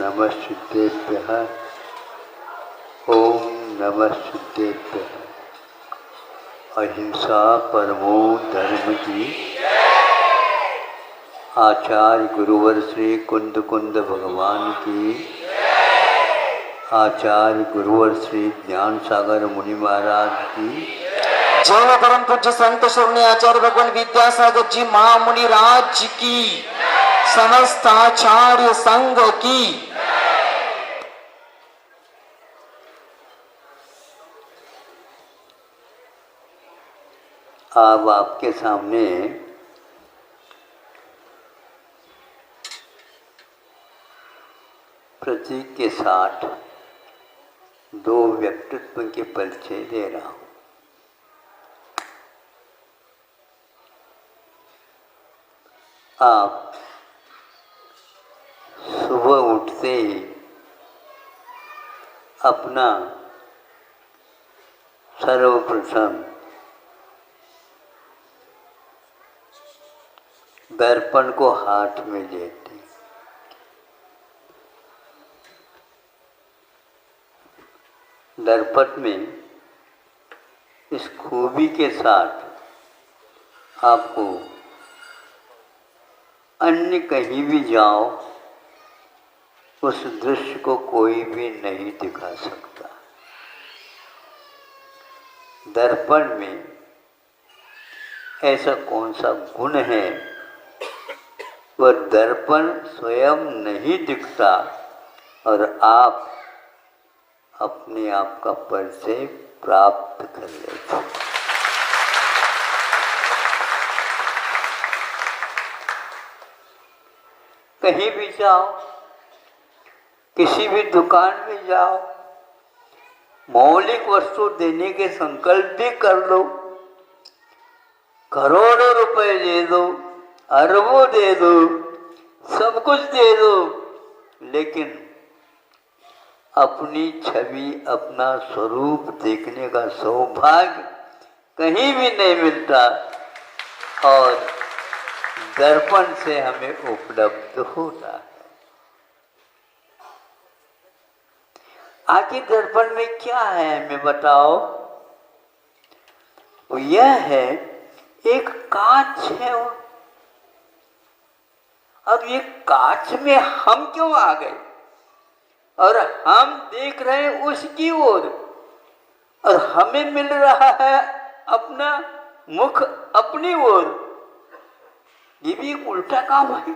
नमः सिद्धेभ्यः। ओम नमः सिद्धेभ्यः। अहिंसा परमो धर्म की। आचार्य गुरुवर श्री कुंद कुंद भगवान की। आचार्य गुरुवर श्री ज्ञान सागर मुनि महाराज की। जय परम पूज्य संत श्रवणीय आचार्य भगवान विद्यासागर जी महामुनि राज की। समस्त आचार्य संघ की। अब आपके सामने प्रतीक के साथ दो व्यक्तित्व के परिचय दे रहा हूं। आप सुबह उठते ही अपना सर्वप्रथम दर्पण को हाथ में लेते, दर्पण में इस खूबी के साथ आपको अन्य कहीं भी जाओ उस दृश्य को कोई भी नहीं दिखा सकता। दर्पण में ऐसा कौन सा गुण है वह दर्पण स्वयं नहीं दिखता और आप अपने आप का परिचय प्राप्त कर लेते। कहीं भी जाओ, किसी भी दुकान में जाओ, मौलिक वस्तु देने के संकल्प भी कर लो, करोड़ों रुपए दे दो, अरबों दे दो, सब कुछ दे दो, लेकिन अपनी छवि, अपना स्वरूप देखने का सौभाग्य कहीं भी नहीं मिलता और दर्पण से हमें उपलब्ध होता है। आखिर दर्पण में क्या है हमें बताओ। वो यह है, एक कांच है वो, और ये कांच में हम क्यों आ गए और हम देख रहे हैं उसकी ओर और हमें मिल रहा है अपना मुख अपनी ओर। ये भी एक उल्टा काम है।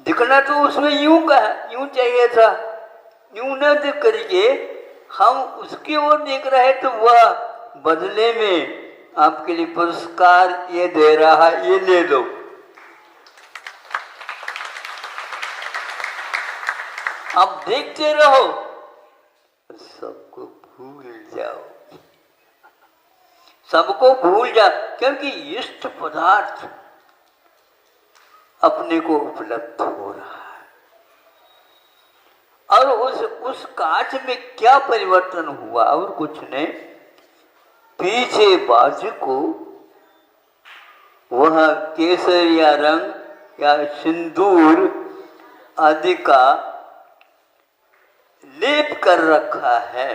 दिखना तो उसमें यूं चाहिए था, यूं न देख करके हम उसकी ओर देख रहे हैं, तो वह बदले में आपके लिए पुरस्कार ये दे रहा है, ये ले लो। आप देखते रहो, सबको भूल जाओ, सबको भूल जा, क्योंकि इष्ट पदार्थ अपने को उपलब्ध हो रहा है। और उस कांच में क्या परिवर्तन हुआ और कुछ नहीं, पीछे बाजू को वह केसरिया रंग या सिंदूर आदि का लेप कर रखा है।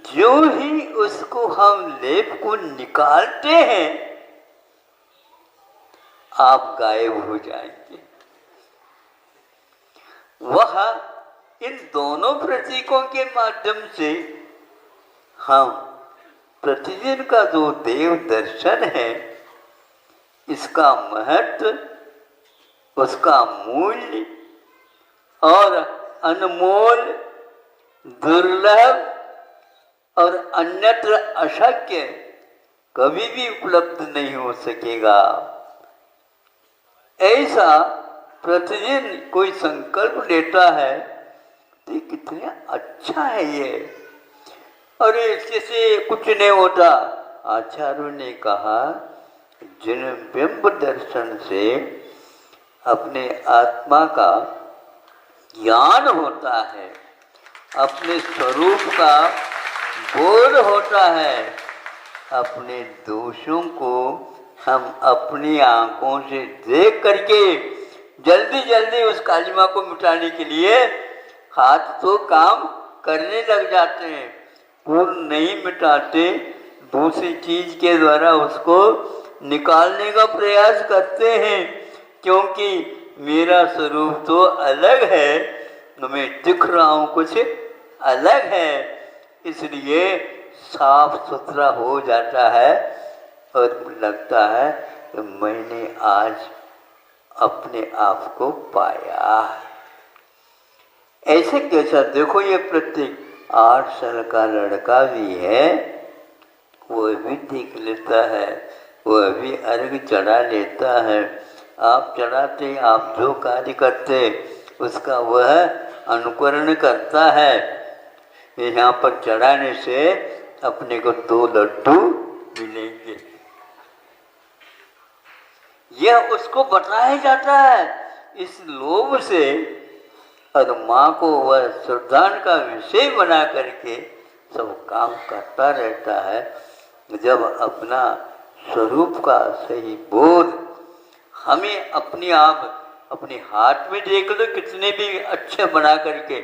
जो ही उसको हम लेप को निकालते हैं आप गायब हो जाएंगे। वह इन दोनों प्रतीकों के माध्यम से हम प्रतिदिन का जो देव दर्शन है, इसका महत्व, उसका मूल्य और अनमोल, दुर्लभ और अन्यत्र अशक्य कभी भी उपलब्ध नहीं हो सकेगा। ऐसा प्रतिदिन कोई संकल्प लेता है तो ये कितना अच्छा है ये, और इससे कुछ नहीं होता। आचार्यों ने कहा, जिन बिंब दर्शन से अपने आत्मा का ज्ञान होता है, अपने स्वरूप का बोध होता है, अपने दोषों को हम अपनी आंखों से देख करके जल्दी जल्दी उस कालिमा को मिटाने के लिए हाथ तो काम करने लग जाते हैं, पूर्ण नहीं मिटाते, दूसरी चीज के द्वारा उसको निकालने का प्रयास करते हैं। क्योंकि मेरा स्वरूप तो अलग है, मैं दिख रहा हूँ कुछ अलग है, इसलिए साफ सुथरा हो जाता है और लगता है कि मैंने आज अपने आप को पाया। ऐसे कैसा देखो, ये प्रत्येक 8 साल का लड़का भी है, वो भी देख लेता है, वह भी अर्घ चढ़ा लेता है। आप चढ़ाते, आप जो कार्य करते उसका वह अनुकरण करता है। यहाँ पर चढ़ाने से अपने को 2 लड्डू मिलेंगे, यह उसको बताया जाता है। इस लोभ से और माँ को वह श्रद्धान का विषय बना करके सब काम करता रहता है। जब अपना स्वरूप का सही बोध हमें अपने आप अपने हाथ में देख लो, कितने भी अच्छे बना करके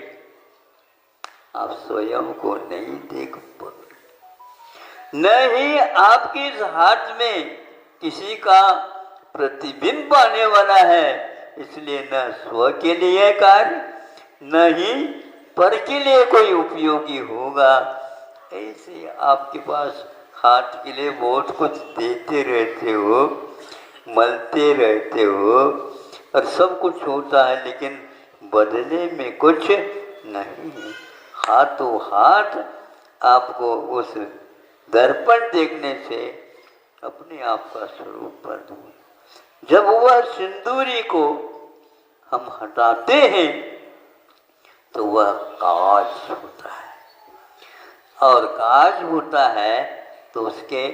आप स्वयं को नहीं देख पाते, नहीं आपके इस हाथ में किसी का प्रतिबिंब आने वाला है, इसलिए न स्व के लिए कार्य न ही पर के लिए कोई उपयोगी होगा। ऐसे आपके पास हाथ के लिए बहुत कुछ देते रहते हो, मलते रहते हो और सब कुछ होता है, लेकिन बदले में कुछ नहीं है। हाथों हाथ आपको उस दर्पण देखने से अपने आप का स्वरूप पर दूर, जब वह सिंदूरी को हम हटाते हैं तो वह काज होता है, और काज होता है तो उसके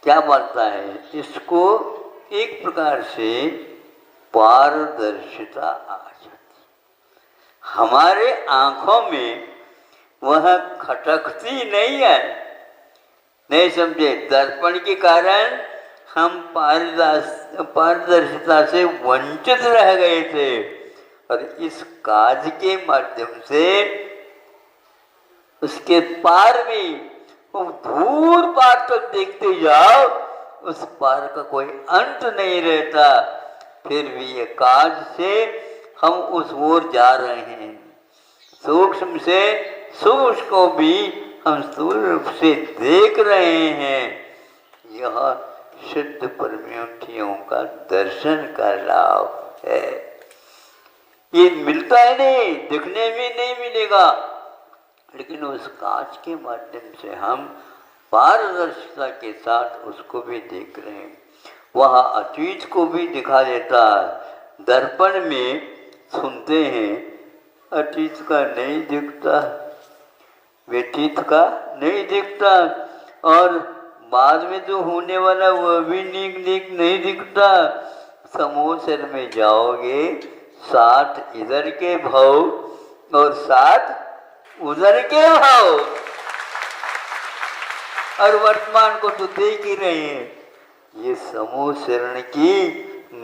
क्या बनता है, इसको एक प्रकार से पारदर्शिता आ जाती, हमारे आंखों में वह खटकती नहीं है। नहीं समझे, दर्पण के कारण हम पारदर्शिता से वंचित रह गए थे, और इस काज के माध्यम से उसके पार भी दूर पार तक देखते जाओ, उस पार का कोई अंत नहीं रहता। फिर भी ये काज से हम उस ओर जा रहे हैं, सूक्ष्म से सूक्ष्म को भी हम स्थूल रूप से देख रहे हैं। यह शुद्ध परमेष्ठियों का दर्शन का लाभ है। ये मिलता है नहीं, दिखने में नहीं मिलेगा, लेकिन उस कांच के माध्यम से हम पारदर्शिता के साथ उसको भी देख रहे हैं। वह अतीत को भी दिखा देता है। दर्पण में सुनते हैं, अतीत का नहीं दिखता, व्यतीत का नहीं दिखता, और बाद में जो होने वाला वह भी नहीं दिखता। समोसर में जाओगे, 60 इधर के भाव और 60 उधर के भाव, और वर्तमान को तो देख ही रहे हैं। ये समूह शरण की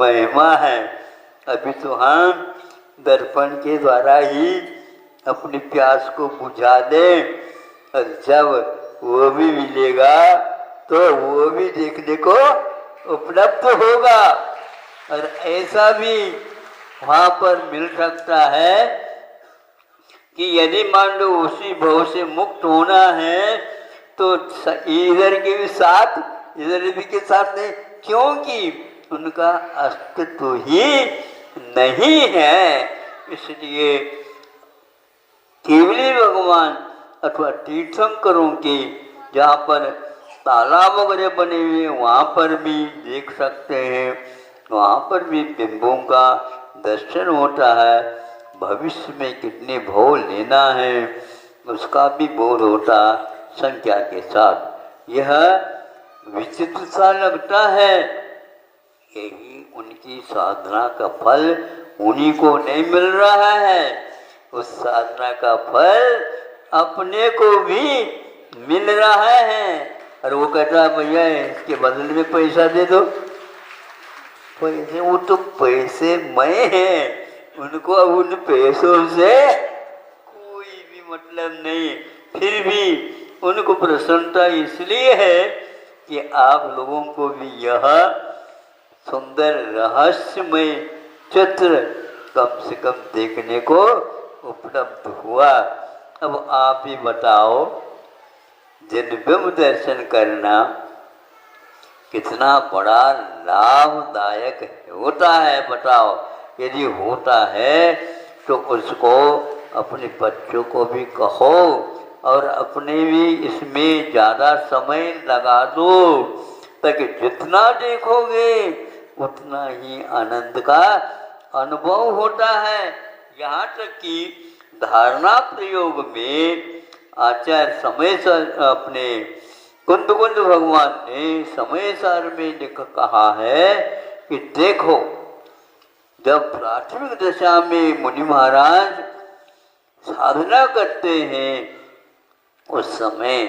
महिमा है। अभी तो हम दर्पण के द्वारा ही अपनी प्यास को बुझा दें, और जब वो भी मिलेगा तो वो भी देखने को उपलब्ध होगा। और ऐसा भी वहाँ पर मिल सकता है कि यदि मान लो उसी भव से मुक्त होना है तो इधर के भी साथ इधर भी के साथ नहीं, क्योंकि उनका अस्तित्व ही नहीं है। इसलिए केवली भगवान अथवा तीर्थंकरों के जहाँ पर तालाब वगैरह बने हुए वहाँ पर भी देख सकते हैं, वहाँ पर भी बिंबों का दर्शन होता है। भविष्य में कितने भव लेना है उसका भी बोध होता संख्या के साथ। यह विचित्र सा लगता है, यही उनकी साधना का फल उन्हीं को नहीं मिल रहा है। उस साधना का फल अपने को भी मिल रहा है, और वो कहता है भैया इसके बदले में पैसा दे दो, पैसे, वो तो पैसे मैं है, उनको अब उन पैसों से कोई भी मतलब नहीं। फिर भी उनको प्रसन्नता इसलिए है कि आप लोगों को भी यह सुंदर रहस्यमय चित्र कम से कम देखने को उपलब्ध हुआ। अब आप ही बताओ, जन्मबिंब दर्शन करना कितना बड़ा लाभदायक होता है बताओ। यदि होता है तो उसको अपने बच्चों को भी कहो और अपने भी इसमें ज़्यादा समय लगा दो, ताकि जितना देखोगे उतना ही आनंद का अनुभव होता है। यहाँ तक कि धारणा प्रयोग में आचार्य समय अपने कुंद भगवान ने समय सार में लिख कहा है कि देखो, जब प्राथमिक दशा में मुनि महाराज साधना करते हैं उस समय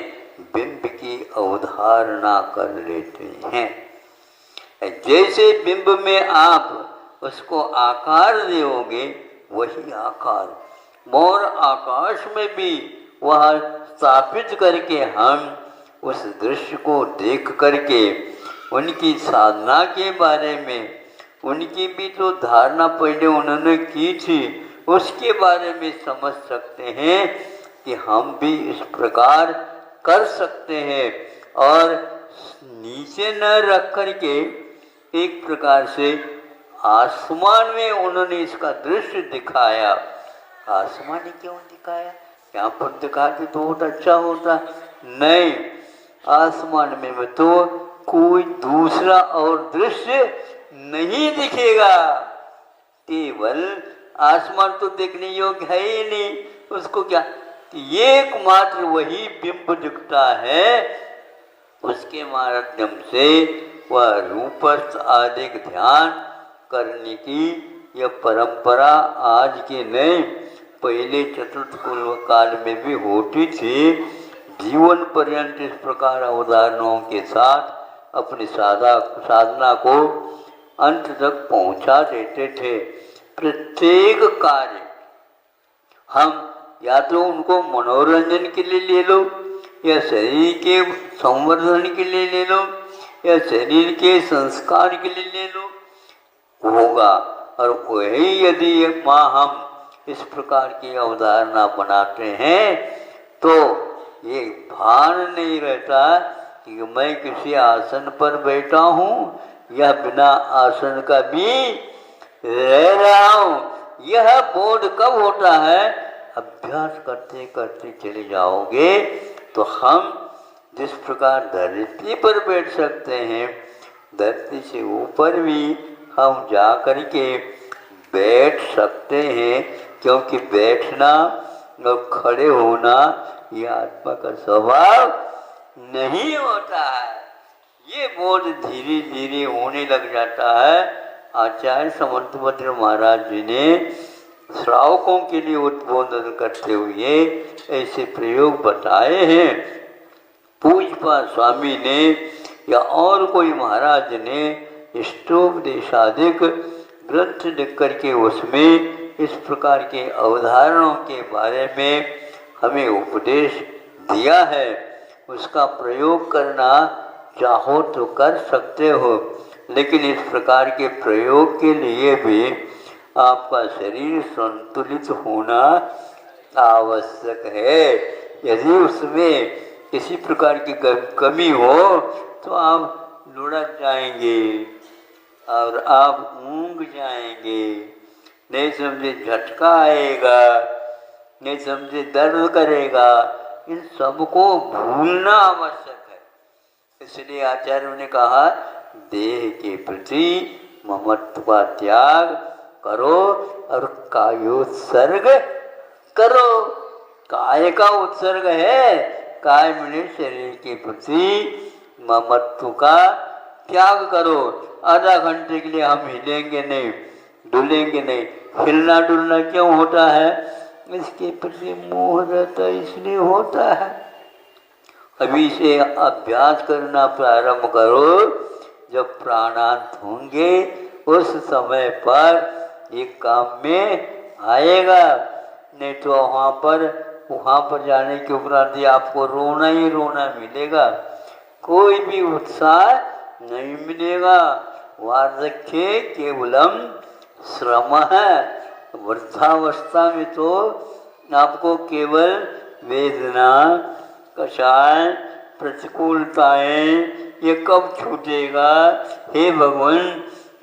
बिंब की अवधारणा कर लेते हैं। जैसे बिंब में आप उसको आकार दोगे वही आकार मोर आकाश में भी वह स्थापित करके हम उस दृश्य को देख करके उनकी साधना के बारे में, उनकी भी जो धारणा पहले उन्होंने की थी उसके बारे में समझ सकते हैं कि हम भी इस प्रकार कर सकते हैं। और नीचे न रख करके एक प्रकार से आसमान में उन्होंने इसका दृश्य दिखाया। आसमान ने क्यों दिखाया? यहाँ पर दिखाते तो बहुत अच्छा होता, नहीं, आसमान में तो कोई दूसरा और दृश्य नहीं दिखेगा, केवल आसमान तो देखने योग्य है ही नहीं, उसको क्या एकमात्र वही बिंब दिखता है। उसके माध्यम से वह रूपस्थ आदि ध्यान करने की यह परंपरा आज की नहीं, पहले चतुर्थ काल में भी होती थी। जीवन पर्यंत इस प्रकार उदाहरणों के साथ अपनी साधना को अंत तक पहुंचा देते थे। प्रत्येक कार्य हम या तो उनको मनोरंजन के लिए ले लो, या शरीर के संवर्धन के लिए ले लो, या शरीर के संस्कार के लिए ले लो, होगा। और वही यदि माँ हम इस प्रकार की अवधारणा बनाते हैं तो ये भान नहीं रहता कि मैं किसी आसन पर बैठा हूँ या बिना आसन का भी रह रहा हूँ। यह बोध कब होता है? अभ्यास करते करते चले जाओगे तो हम जिस प्रकार धरती पर बैठ सकते हैं, धरती से ऊपर भी हम जा कर के बैठ सकते हैं, क्योंकि बैठना और खड़े होना ये आत्मा का स्वभाव नहीं होता है। ये बोध धीरे धीरे होने लग जाता है। आचार्य समर्थभद्र महाराज जी ने श्रावकों के लिए उद्बोधन करते हुए ऐसे प्रयोग बताए हैं। पूज्यपाद स्वामी ने या और कोई महाराज ने इष्टोपदेशादिक ग्रंथ लिख करके उसमें इस प्रकार के अवधारणाओं के बारे में हमें उपदेश दिया है। उसका प्रयोग करना चाहो तो कर सकते हो, लेकिन इस प्रकार के प्रयोग के लिए भी आपका शरीर संतुलित होना आवश्यक है। यदि उसमें किसी प्रकार की कमी हो तो आप लुढ़क जाएंगे और आप ऊँघ जाएंगे, नहीं समझे झटका आएगा, नहीं समझे दर्द करेगा। इन सबको भूलना आवश्यक है। इसलिए आचार्यों ने कहा देह के प्रति ममत्व का त्याग करो और कायोत्सर्ग करो। काय का उत्सर्ग है, काय मिले शरीर के प्रति ममत्व का त्याग करो। आधा घंटे के लिए हम हिलेंगे नहीं, डुलेंगे नहीं। हिलना डुलना क्यों होता है? इसके प्रति मोह रहता है, इसलिए होता है। अभी से अभ्यास करना प्रारंभ करो, जब प्राणांत होंगे उस समय पर ये काम में आएगा। नहीं तो वहाँ पर जाने के उपरांत ही आपको रोना ही रोना मिलेगा, कोई भी उत्साह नहीं मिलेगा। वार्धक्य केवलम श्रम है। वृद्धावस्था में तो आपको केवल वेदना, कषाय, प्रतिकूलताएं, ये कब छूटेगा? हे भगवान,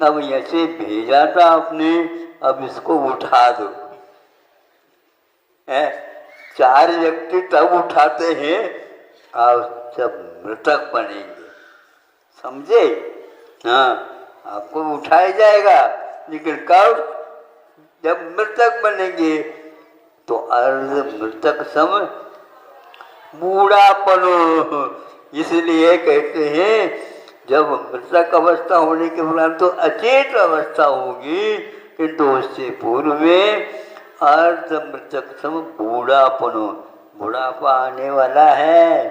अब ऐसे भेजा था आपने, अब इसको उठा दो। है 4 व्यक्ति तब उठाते हैं आप जब मृतक बनेंगे, समझे? हाँ, आपको उठाया जाएगा, लेकिन कब? जब मृतक बनेंगे। तो अर्ध मृतक सम बूढ़ापन, इसलिए कहते हैं जब मृतक अवस्था होने के बाद तो अचेत अवस्था होगी, किंतु उससे पूर्व में अर्ध मृतक सम बूढ़ापन, बुढ़ापा आने वाला है।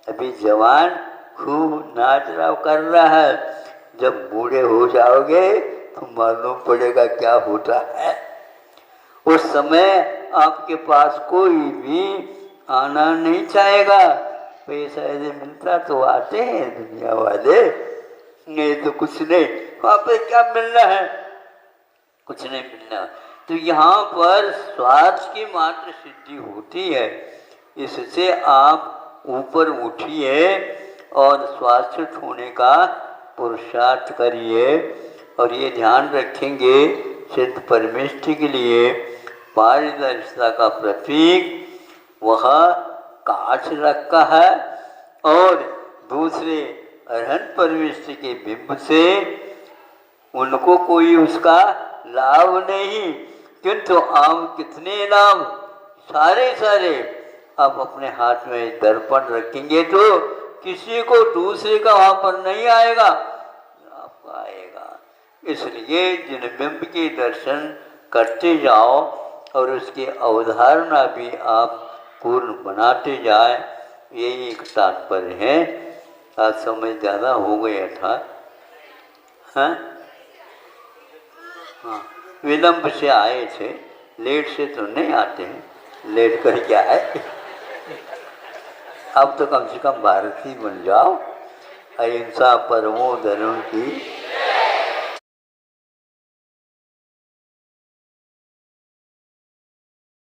अभी जवान खूब नाच रहा कर रहा है, जब बूढ़े हो जाओगे तो मालूम पड़ेगा क्या होता है। उस समय आपके पास कोई भी आना नहीं चाहेगा। पैसा यदि मिलता तो आते हैं दुनिया वाले, नहीं तो कुछ नहीं। वहाँ पे क्या मिलना है? कुछ नहीं मिलना। तो यहाँ पर स्वार्थ की मात्र सिद्धि होती है। इससे आप ऊपर उठिए और स्वास्थ्य होने का पुरुषार्थ करिए। और ये ध्यान रखेंगे, सिद्ध परमेष्ठि के लिए पारदर्शिता का प्रतीक वह कांच रखा है, और दूसरे अरहंत परमेष्ठि के बिंब से उनको कोई उसका लाभ नहीं, किंतु आप कितने लाभ, सारे आप अपने हाथ में दर्पण रखेंगे तो किसी को दूसरे का वहाँ पर नहीं आएगा, आपका आएगा। इसलिए जिन बिंब के दर्शन करते जाओ और उसकी अवधारणा भी आप पूर्ण बनाते जाए, यही एक तात्पर्य है। आज समय ज़्यादा हो गया था। हाँ, विलंब से आए थे, लेट से तो नहीं आते हैं, लेट करके आए। अब तो कम से कम भारतीय बन जाओ। अहिंसा परमो धर्म की